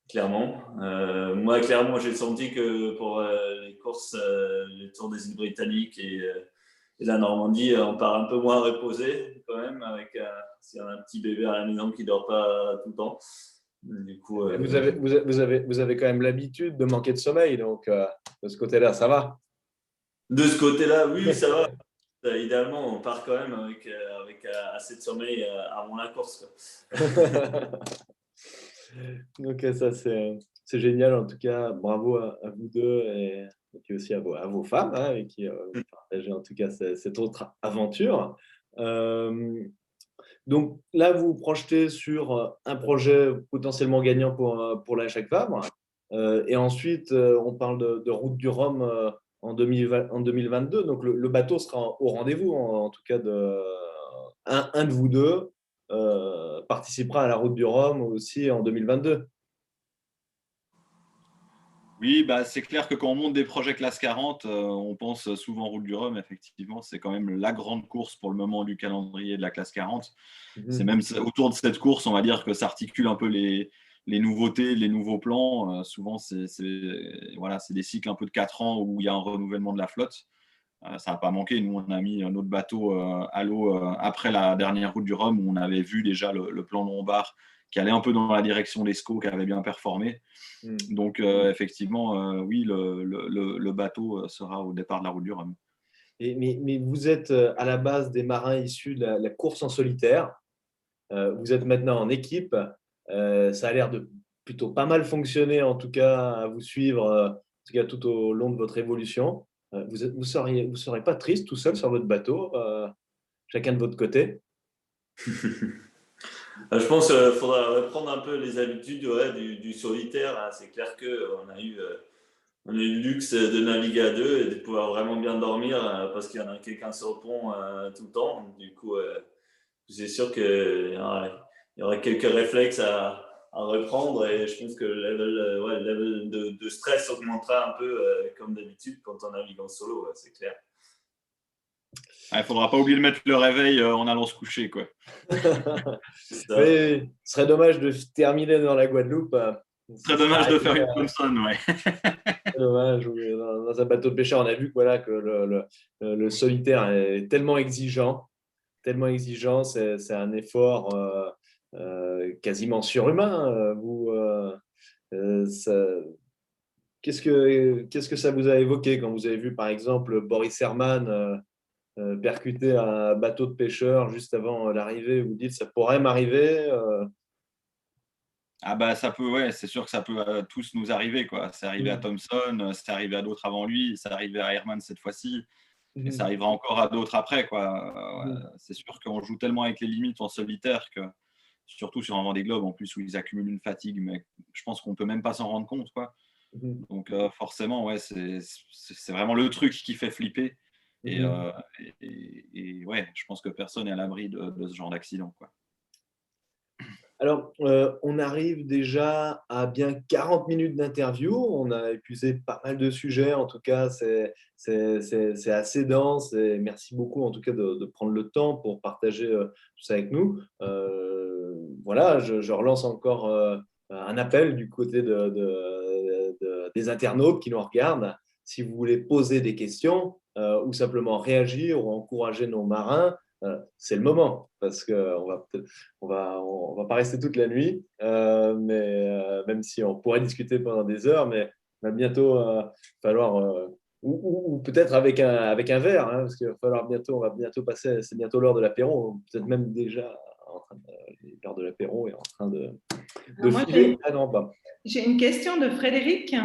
D: clairement. Moi, clairement, j'ai senti que pour les courses, les Tours des îles Britanniques et la Normandie, on part un peu moins reposé quand même, avec s'il y a un petit bébé à la maison qui dort pas tout le temps. Du coup,
B: vous avez quand même l'habitude de manquer de sommeil, donc de ce côté-là, ça va.
D: De ce côté-là, oui, ça va. Idéalement, on part quand même avec assez de sommeil avant la course.
B: Donc ça, c'est génial. En tout cas, bravo à vous deux et puis aussi à vos femmes et qui partagent en tout cas cette autre aventure. Donc là, vous vous projetez sur un projet potentiellement gagnant pour la Jacques Vabre. Et ensuite, on parle de Route du Rhum en 2022. Donc le bateau sera au rendez-vous, en tout cas un de vous deux participera à la Route du Rhum aussi en 2022.
C: Oui, c'est clair que quand on monte des projets classe 40, on pense souvent Route du Rhum. Effectivement, c'est quand même la grande course pour le moment du calendrier de la classe 40. C'est même autour de cette course, on va dire que ça articule un peu les nouveautés, les nouveaux plans. Souvent, c'est des cycles un peu de 4 ans où il y a un renouvellement de la flotte. Ça n'a pas manqué. Nous, on a mis un autre bateau à l'eau après la dernière Route du Rhum où on avait vu déjà le plan Lombard qui allait un peu dans la direction d'Escaut, qui avait bien performé. Donc, effectivement, oui, le bateau sera au départ de la Route du Rhum.
B: Mais vous êtes à la base des marins issus de la course en solitaire. Vous êtes maintenant en équipe. Ça a l'air de plutôt pas mal fonctionner, en tout cas, à vous suivre en tout cas, tout au long de votre évolution. Vous serez pas triste tout seul sur votre bateau, chacun de votre côté?
D: Je pense qu'il faudra reprendre un peu les habitudes du solitaire. C'est clair qu'on a eu on a eu le luxe de naviguer à deux et de pouvoir vraiment bien dormir parce qu'il y en a quelqu'un sur le pont tout le temps. Du coup, c'est sûr qu'il y aura quelques réflexes à reprendre et je pense que le level de stress augmentera un peu comme d'habitude quand on navigue en solo, c'est clair.
C: Il ne faudra pas oublier de mettre le réveil en allant se coucher, quoi.
B: Mais ce serait dommage de terminer dans la Guadeloupe.
C: Ce serait dommage de faire une Thompson, ouais.
B: C'est dommage. Dans un bateau de pêcheur, on a vu que le solitaire est tellement exigeant. C'est un effort quasiment surhumain. Qu'est-ce que ça vous a évoqué quand vous avez vu, par exemple, Boris Herman percuter un bateau de pêcheur juste avant l'arrivée? Vous dites, ça pourrait m'arriver
C: Ah bah ça peut, ouais, c'est sûr que ça peut tous nous arriver, quoi. C'est arrivé à Thompson, c'est arrivé à d'autres avant lui, c'est arrivé à Herman cette fois-ci, et ça arrivera encore à d'autres après, quoi. C'est sûr qu'on joue tellement avec les limites en solitaire que, surtout sur un Vendée Globe en plus où ils accumulent une fatigue, mais je pense qu'on peut même pas s'en rendre compte, quoi. Donc forcément, ouais, c'est vraiment le truc qui fait flipper. Et ouais, je pense que personne n'est à l'abri de ce genre d'accident, quoi.
B: Alors, on arrive déjà à bien 40 minutes d'interview. On a épuisé pas mal de sujets. En tout cas, c'est assez dense. Et merci beaucoup, en tout cas, de prendre le temps pour partager tout ça avec nous. Voilà, je relance encore un appel du côté des internautes qui nous regardent. Si vous voulez poser des questions ou simplement réagir ou encourager nos marins, c'est le moment, parce qu'on va pas rester toute la nuit, mais même si on pourrait discuter pendant des heures, mais il va bientôt falloir, ou peut-être avec un verre, hein, parce qu'il va falloir bientôt, on va bientôt passer, c'est bientôt l'heure de l'apéro, peut-être même déjà l'heure de l'apéro est en train de filer à grands pas.
A: J'ai une question de Frédéric qui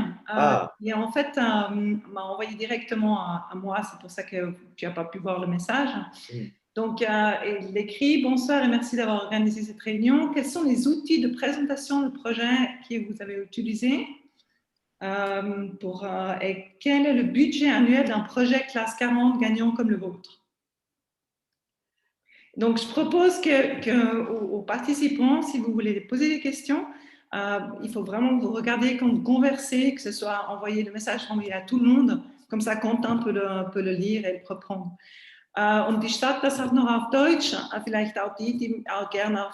A: en fait m'a envoyé directement à moi, c'est pour ça que tu n'as pas pu voir le message. Donc, il écrit « Bonsoir et merci d'avoir organisé cette réunion. Quels sont les outils de présentation de projet que vous avez utilisés et quel est le budget annuel d'un projet classe 40 gagnant comme le vôtre ?» Donc, je propose aux participants, si vous voulez poser des questions, il faut vraiment que vous regardiez quand vous conversez, que ce soit envoyer le message envoyé à tout le monde, comme ça Quentin peut le lire et le reprendre. Und ich sage das auch noch auf Deutsch, vielleicht auch die auch gerne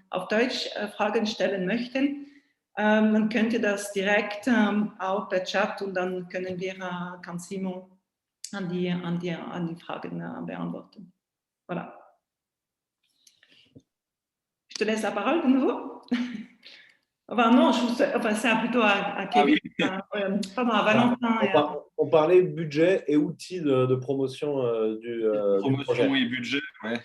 A: auf Deutsch Fragen stellen möchten. Dann könnt ihr das direkt auch per Chat und dann können wir, kann Simon an die Fragen beantworten. Voilà. Je te laisse la parole de nouveau. Enfin, non, c'est plutôt à Kevin, pardon, à Valentin.
B: On parlait budget et outils de promotion du projet.
C: Promotion et budget, ouais.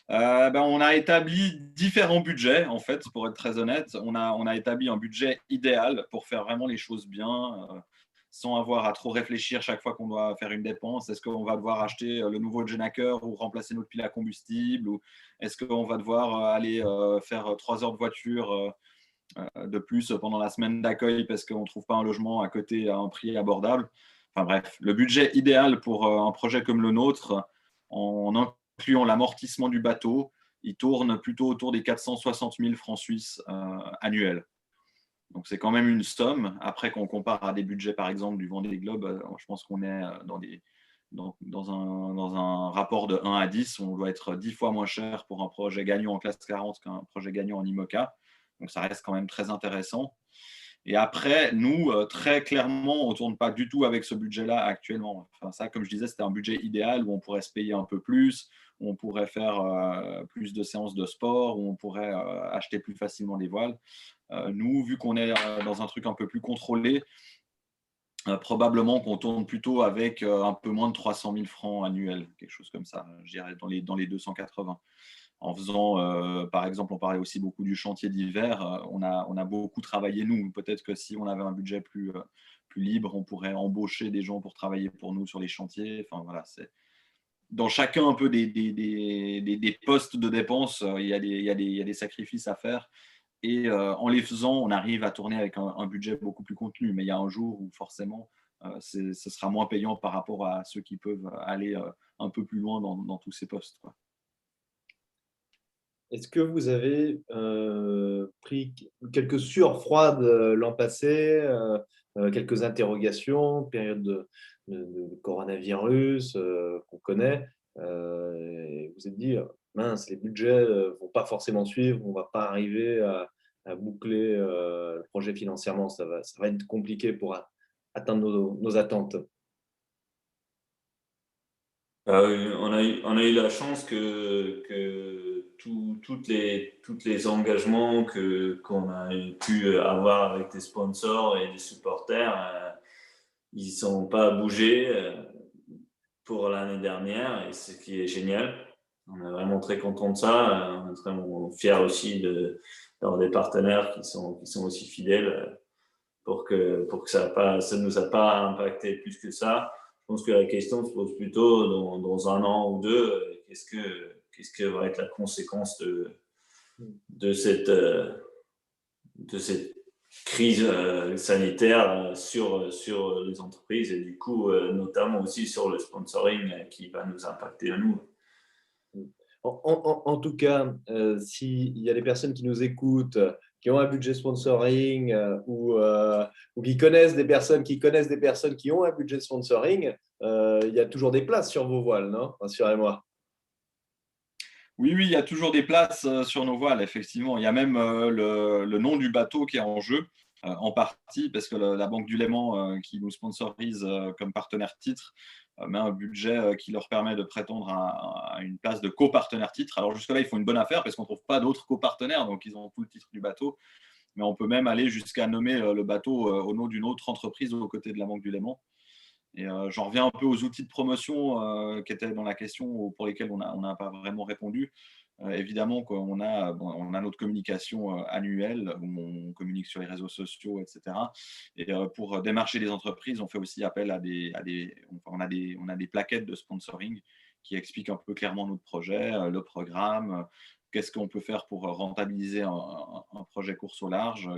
C: On a établi différents budgets, en fait, pour être très honnête. On a établi un budget idéal pour faire vraiment les choses bien, sans avoir à trop réfléchir chaque fois qu'on doit faire une dépense. Est-ce qu'on va devoir acheter le nouveau Genaker ou remplacer notre pile à combustible, ou est-ce qu'on va devoir aller faire 3 heures de voiture de plus pendant la semaine d'accueil parce qu'on ne trouve pas un logement à côté à un prix abordable. Enfin bref, le budget idéal pour un projet comme le nôtre, en incluant l'amortissement du bateau, il tourne plutôt autour des 460 000 francs suisses annuels. Donc c'est quand même une somme. Après, quand on compare à des budgets, par exemple, du Vendée Globe, je pense qu'on est dans un rapport de 1 à 10. On doit être 10 fois moins cher pour un projet gagnant en classe 40 qu'un projet gagnant en IMOCA. Donc, ça reste quand même très intéressant. Et après, nous, très clairement, on ne tourne pas du tout avec ce budget-là actuellement. Enfin, ça, comme je disais, c'était un budget idéal où on pourrait se payer un peu plus, où on pourrait faire plus de séances de sport, où on pourrait acheter plus facilement des voiles. Nous, vu qu'on est dans un truc un peu plus contrôlé, probablement qu'on tourne plutôt avec un peu moins de 300 000 francs annuels, quelque chose comme ça, je dirais dans les 280. En faisant, par exemple, on parlait aussi beaucoup du chantier d'hiver. On a beaucoup travaillé, nous. Peut-être que si on avait un budget plus libre, on pourrait embaucher des gens pour travailler pour nous sur les chantiers. Enfin, voilà, c'est dans chacun un peu des postes de dépenses, il y a des sacrifices à faire. Et en les faisant, on arrive à tourner avec un budget beaucoup plus contenu. Mais il y a un jour où forcément, ce sera moins payant par rapport à ceux qui peuvent aller un peu plus loin dans tous ces postes, quoi.
B: Est-ce que vous avez pris quelques sueurs froides l'an passé, quelques interrogations, période de coronavirus qu'on connaît, et vous êtes dit, mince, les budgets ne vont pas forcément suivre, on ne va pas arriver à boucler le projet financièrement, ça va être compliqué pour atteindre nos attentes.
D: On a eu la chance que toutes les engagements qu'on a pu avoir avec des sponsors et des supporters, ils ne sont pas bougés pour l'année dernière, et ce qui est génial. On est vraiment très content de ça. On est vraiment fiers aussi d'avoir des partenaires qui sont aussi fidèles pour que ça ne nous a pas impacté plus que ça. Je pense que la question se pose plutôt dans un an ou deux, qu'est-ce que va être la conséquence de cette crise sanitaire sur les entreprises, et du coup notamment aussi sur le sponsoring qui va nous impacter à nous.
B: En tout cas, s'il y a des personnes qui nous écoutent, qui ont un budget sponsoring ou qui connaissent des personnes qui ont un budget sponsoring, il y a toujours des places sur vos voiles, non? Rassurez-moi.
C: Oui, il y a toujours des places sur nos voiles, effectivement. Il y a même le nom du bateau qui est en jeu, en partie, parce que la Banque du Léman, qui nous sponsorise comme partenaire titre, met un budget qui leur permet de prétendre à une place de copartenaire titre. Alors jusque-là, ils font une bonne affaire parce qu'on ne trouve pas d'autres copartenaires, donc ils ont tout le titre du bateau. Mais on peut même aller jusqu'à nommer le bateau au nom d'une autre entreprise aux côtés de la Banque du Léman. Et j'en reviens un peu aux outils de promotion qui étaient dans la question, pour lesquels on n'a pas vraiment répondu. Évidemment qu'on on a notre communication annuelle où on communique sur les réseaux sociaux, etc. Et pour démarcher les entreprises, on fait aussi appel on a des plaquettes de sponsoring qui expliquent un peu clairement notre projet, le programme, qu'est-ce qu'on peut faire pour rentabiliser un projet course au large,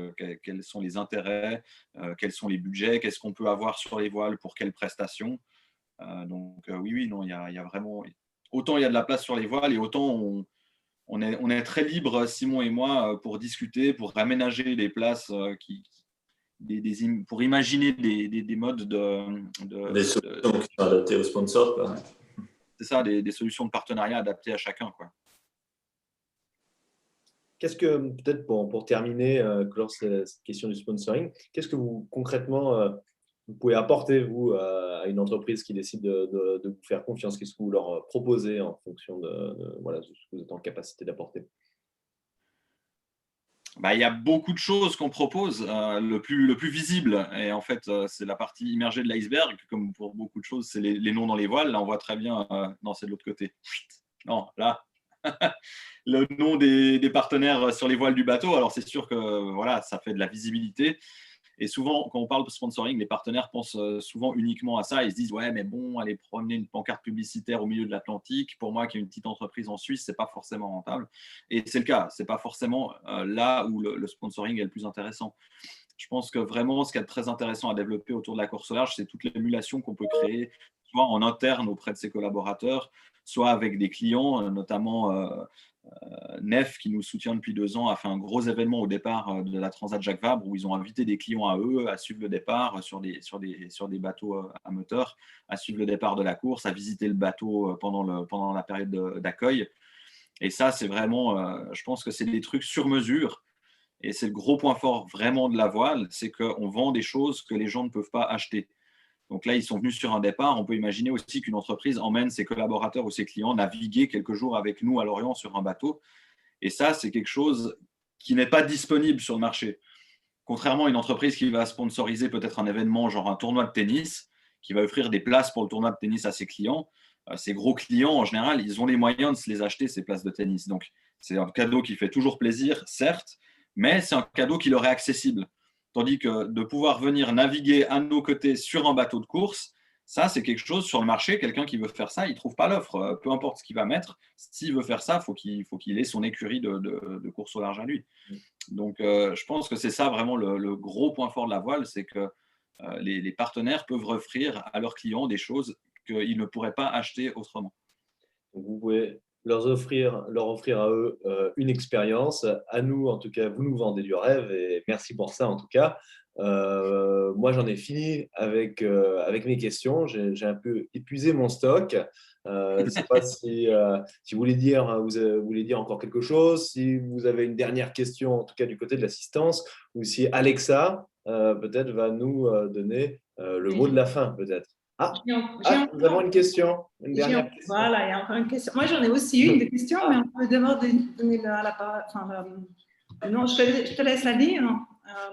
C: quels sont les intérêts, quels sont les budgets, qu'est-ce qu'on peut avoir sur les voiles pour quelles prestations. Donc oui, non, il y a vraiment… Autant il y a de la place sur les voiles, et autant on est très libre, Simon et moi, pour discuter, pour aménager des places, pour imaginer des modes
D: des solutions qui sont adaptées aux sponsors, quoi.
C: C'est ça, des solutions de partenariat adaptées à chacun, quoi.
B: Qu'est-ce que, peut-être pour terminer, clore cette question du sponsoring, qu'est-ce que vous, concrètement, vous pouvez apporter, vous, à une entreprise qui décide de vous faire confiance? Qu'est-ce que vous leur proposez en fonction de ce que vous êtes en capacité d'apporter?
C: Il y a beaucoup de choses qu'on propose. Le plus visible, et en fait, c'est la partie immergée de l'iceberg. Comme pour beaucoup de choses, c'est les noms dans les voiles. Là, on voit très bien. Non, c'est de l'autre côté. Non, là. Le nom des partenaires sur les voiles du bateau. Alors, c'est sûr que voilà, ça fait de la visibilité. Et souvent, quand on parle de sponsoring, les partenaires pensent souvent uniquement à ça. Ils se disent, ouais, mais bon, aller promener une pancarte publicitaire au milieu de l'Atlantique, pour moi qui ai une petite entreprise en Suisse, c'est pas forcément rentable. Et c'est le cas. C'est pas forcément là où le sponsoring est le plus intéressant. Je pense que vraiment, ce qui est très intéressant à développer autour de la course au large, c'est toute l'émulation qu'on peut créer, soit en interne auprès de ses collaborateurs, soit avec des clients, notamment Nef, qui nous soutient depuis 2 ans, a fait un gros événement au départ de la Transat Jacques Vabre, où ils ont invité des clients à eux à suivre le départ sur des bateaux à moteur, à suivre le départ de la course, à visiter le bateau pendant la période d'accueil. Et ça, c'est vraiment, je pense que c'est des trucs sur mesure. Et c'est le gros point fort vraiment de la voile, c'est qu'on vend des choses que les gens ne peuvent pas acheter. Donc là, ils sont venus sur un départ. On peut imaginer aussi qu'une entreprise emmène ses collaborateurs ou ses clients naviguer quelques jours avec nous à Lorient sur un bateau. Et ça, c'est quelque chose qui n'est pas disponible sur le marché. Contrairement à une entreprise qui va sponsoriser peut-être un événement, genre un tournoi de tennis, qui va offrir des places pour le tournoi de tennis à ses clients, ces gros clients, en général, ils ont les moyens de se les acheter, ces places de tennis. Donc, c'est un cadeau qui fait toujours plaisir, certes, mais c'est un cadeau qui leur est accessible. Tandis que de pouvoir venir naviguer à nos côtés sur un bateau de course, ça, c'est quelque chose sur le marché. Quelqu'un qui veut faire ça, il ne trouve pas l'offre. Peu importe ce qu'il va mettre, s'il veut faire ça, il faut qu'il ait son écurie de course au large à lui. Donc, je pense que c'est ça vraiment le gros point fort de la voile, c'est que les partenaires peuvent offrir à leurs clients des choses qu'ils ne pourraient pas acheter autrement.
B: Donc, vous pouvez leur offrir à eux une expérience. À nous, en tout cas, vous nous vendez du rêve et merci pour ça, en tout cas. Moi, j'en ai fini avec mes questions. J'ai un peu épuisé mon stock. Je ne sais pas si vous voulez dire encore quelque chose, si vous avez une dernière question, en tout cas du côté de l'assistance, ou si Alexa, peut-être, va nous donner le mot de la fin, peut-être. Nous avons une question, une dernière question.
A: Voilà, il y a encore une question. Moi, j'en ai aussi une des questions, mais on peut d'abord donner la parole. Non, je te laisse la dire.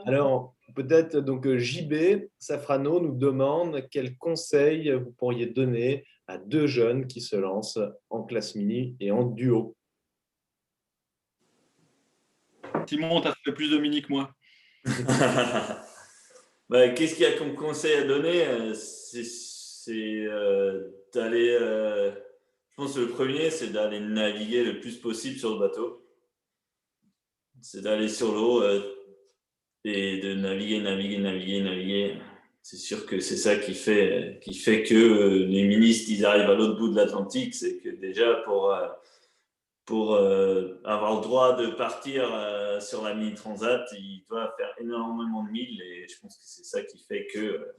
B: Alors, peut-être, donc JB Safrano nous demande quel conseil vous pourriez donner à 2 jeunes qui se lancent en classe mini et en duo.
C: Simon, tu as fait plus de mini que moi.
D: Qu'est-ce qu'il y a comme conseil à donner? C'est d'aller. Je pense que le premier, c'est d'aller naviguer le plus possible sur le bateau. C'est d'aller sur l'eau et de naviguer. C'est sûr que c'est ça qui fait que les ministres ils arrivent à l'autre bout de l'Atlantique. C'est que déjà pour avoir le droit de partir sur la mini transat, il doit faire énormément de milles et je pense que c'est ça qui fait que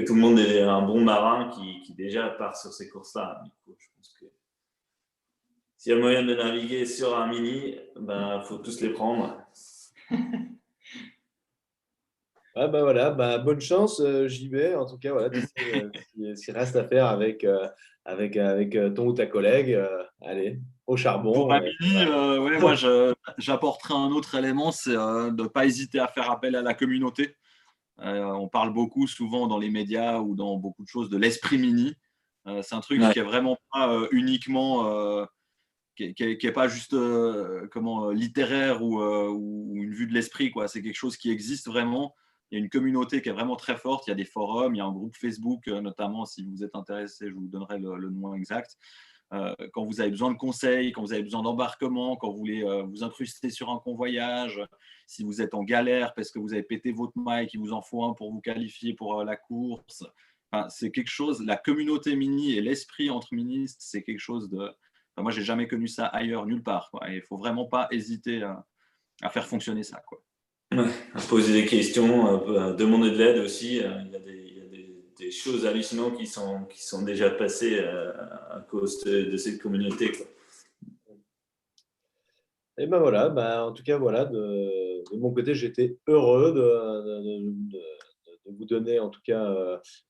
D: tout le monde est un bon marin qui déjà part sur ces courses-là. Du coup, je pense que s'il y a moyen de naviguer sur un mini, faut tous les prendre.
B: Voilà, bonne chance JB. En tout cas, voilà, tu sais, s'il reste à faire avec ton ou ta collègue, allez, au charbon.
C: Pour ma mini, ouais, moi, j'apporterai un autre élément, c'est de ne pas hésiter à faire appel à la communauté. On parle beaucoup, souvent dans les médias ou dans beaucoup de choses, de l'esprit mini. C'est un truc qui est vraiment pas uniquement, qui est pas juste littéraire ou une vue de l'esprit, quoi. C'est quelque chose qui existe vraiment. Il y a une communauté qui est vraiment très forte. Il y a des forums, il y a un groupe Facebook, notamment, si vous êtes intéressé, je vous donnerai le nom exact. Quand vous avez besoin de conseils, quand vous avez besoin d'embarquement, quand vous voulez vous incruster sur un convoyage, si vous êtes en galère parce que vous avez pété votre maille, qu'il vous en faut un pour vous qualifier pour la course. Enfin, c'est quelque chose, la communauté mini et l'esprit entre ministres, c'est quelque chose de… Enfin, moi, je n'ai jamais connu ça ailleurs, nulle part, quoi. Et il ne faut vraiment pas hésiter à faire fonctionner ça, quoi.
D: Ouais, à poser des questions, à demander de l'aide aussi. Il y a des choses hallucinantes qui sont déjà passées à cause de cette communauté, quoi.
B: Et voilà, en tout cas, voilà, de mon côté, j'étais heureux de vous donner en tout cas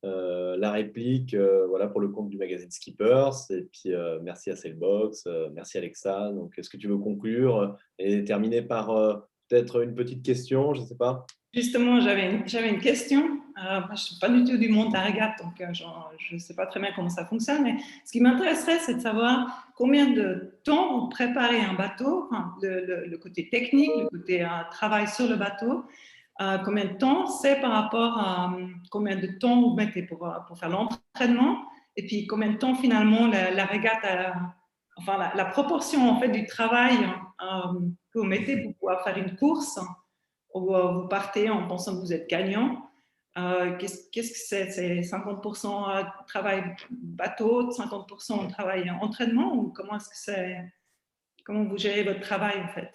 B: la réplique voilà, pour le compte du magazine Skippers. Et puis, merci à Sailbox, merci Alexa. Donc, est-ce que tu veux conclure et terminer par peut-être une petite question, je ne sais pas.
A: Justement, j'avais une question. Moi, je ne suis pas du tout du monde de la régate, donc je ne sais pas très bien comment ça fonctionne. Mais ce qui m'intéresserait, c'est de savoir combien de temps vous préparez un bateau, enfin, le côté technique, le côté travail sur le bateau. Combien de temps c'est par rapport à combien de temps vous mettez pour faire l'entraînement, et puis combien de temps finalement la régate, enfin la proportion en fait du travail que vous mettez pour pouvoir faire une course, ou vous partez en pensant que vous êtes gagnant. Qu'est-ce que c'est? C'est 50% travail bateau, 50% travail entraînement, ou comment est-ce que c'est? Comment vous gérez votre travail en fait?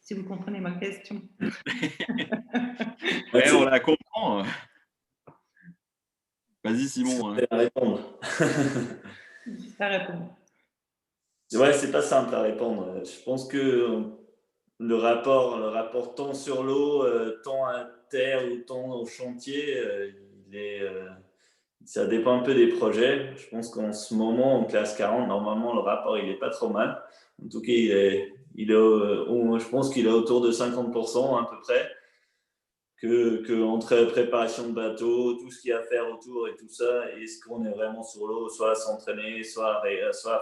A: Si vous comprenez ma question.
C: Ouais, on la comprend. Vas-y, Simon.
D: C'est à répondre.
A: À répondre.
D: Ouais, c'est pas simple à répondre. Je pense que le rapport temps sur l'eau, temps à terre ou temps au chantier, ça dépend un peu des projets. Je pense qu'en ce moment, en classe 40, normalement, le rapport, il n'est pas trop mal. En tout cas, je pense qu'il est autour de 50% à peu près. Que entre préparation de bateau, tout ce qu'il y a à faire autour et tout ça, est-ce qu'on est vraiment sur l'eau, soit à s'entraîner, soit à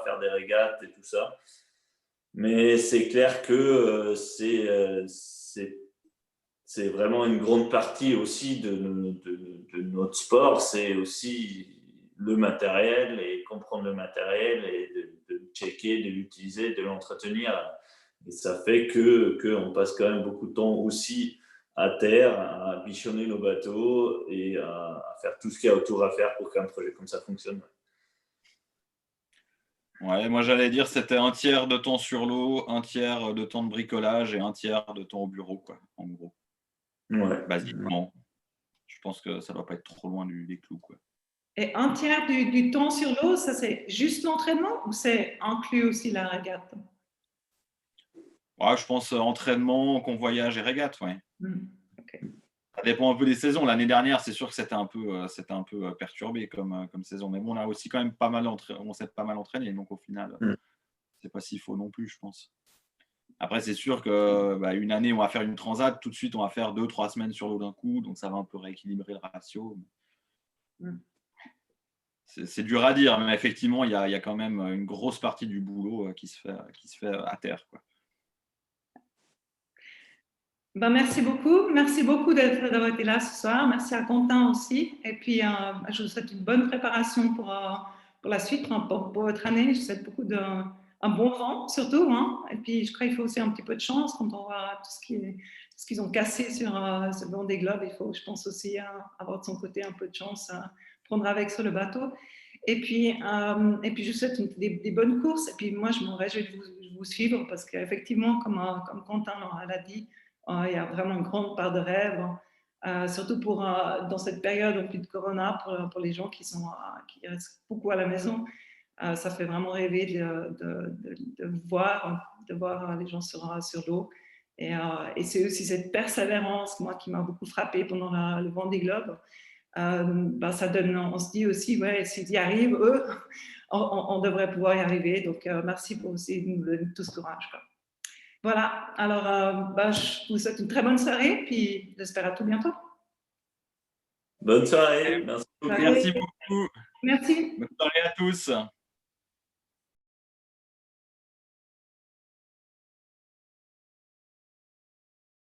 D: faire des régates et tout ça. Mais c'est clair que c'est vraiment une grande partie aussi de notre sport. C'est aussi le matériel et comprendre le matériel et de le checker, de l'utiliser, de l'entretenir. Et ça fait qu'on passe quand même beaucoup de temps aussi à terre, à bichonner nos bateaux et à faire tout ce qu'il y a autour à faire pour qu'un projet comme ça fonctionne.
C: Ouais, moi j'allais dire c'était un tiers de temps sur l'eau, un tiers de temps de bricolage et un tiers de temps au bureau, quoi, en gros.
D: Ouais.
C: Basiquement. Je pense que ça ne doit pas être trop loin des clous, quoi.
A: Et un tiers du temps sur l'eau, ça c'est juste l'entraînement ou c'est inclus aussi la régate?
C: Ouais, je pense entraînement, convoyage et régate, ouais.
A: Okay.
C: Ça dépend un peu des saisons. L'année dernière, c'est sûr que c'était un peu perturbé comme saison. Mais bon, on a aussi quand même on s'est pas mal entraîné. Donc au final, c'est pas si faux non plus, je pense. Après, c'est sûr que une année, on va faire une transat. Tout de suite, on va faire 2-3 semaines sur l'eau d'un coup. Donc ça va un peu rééquilibrer le ratio. C'est dur à dire, mais effectivement, il y a quand même une grosse partie du boulot qui se fait à terre, quoi.
A: Merci beaucoup. Merci beaucoup d'avoir été là ce soir. Merci à Quentin aussi. Et puis, je vous souhaite une bonne préparation pour la suite, pour votre année. Je vous souhaite un bon vent, surtout. Hein. Et puis, je crois qu'il faut aussi un petit peu de chance quand on voit tout ce qu'ils ont cassé sur ce Vendée Globe. Il faut, je pense, aussi avoir de son côté un peu de chance à prendre avec sur le bateau. Et puis, je vous souhaite des bonnes courses. Et puis, moi, je me réjouis de vous suivre parce qu'effectivement, comme Quentin l'a dit, il y a vraiment une grande part de rêve, surtout dans cette période au plus de Corona, pour les gens qui restent beaucoup à la maison. Ça fait vraiment rêver de voir les gens sur l'eau. Et c'est aussi cette persévérance, moi, qui m'a beaucoup frappée pendant le Vendée Globe. Ça donne, on se dit aussi, ouais, s'ils y arrivent, eux, on devrait pouvoir y arriver. Donc, merci pour aussi nous donner tout ce courage, quoi. Voilà, alors je vous souhaite une très bonne soirée, puis j'espère à tout bientôt.
D: Bonne soirée, merci beaucoup.
A: Merci.
C: Bonne soirée à tous.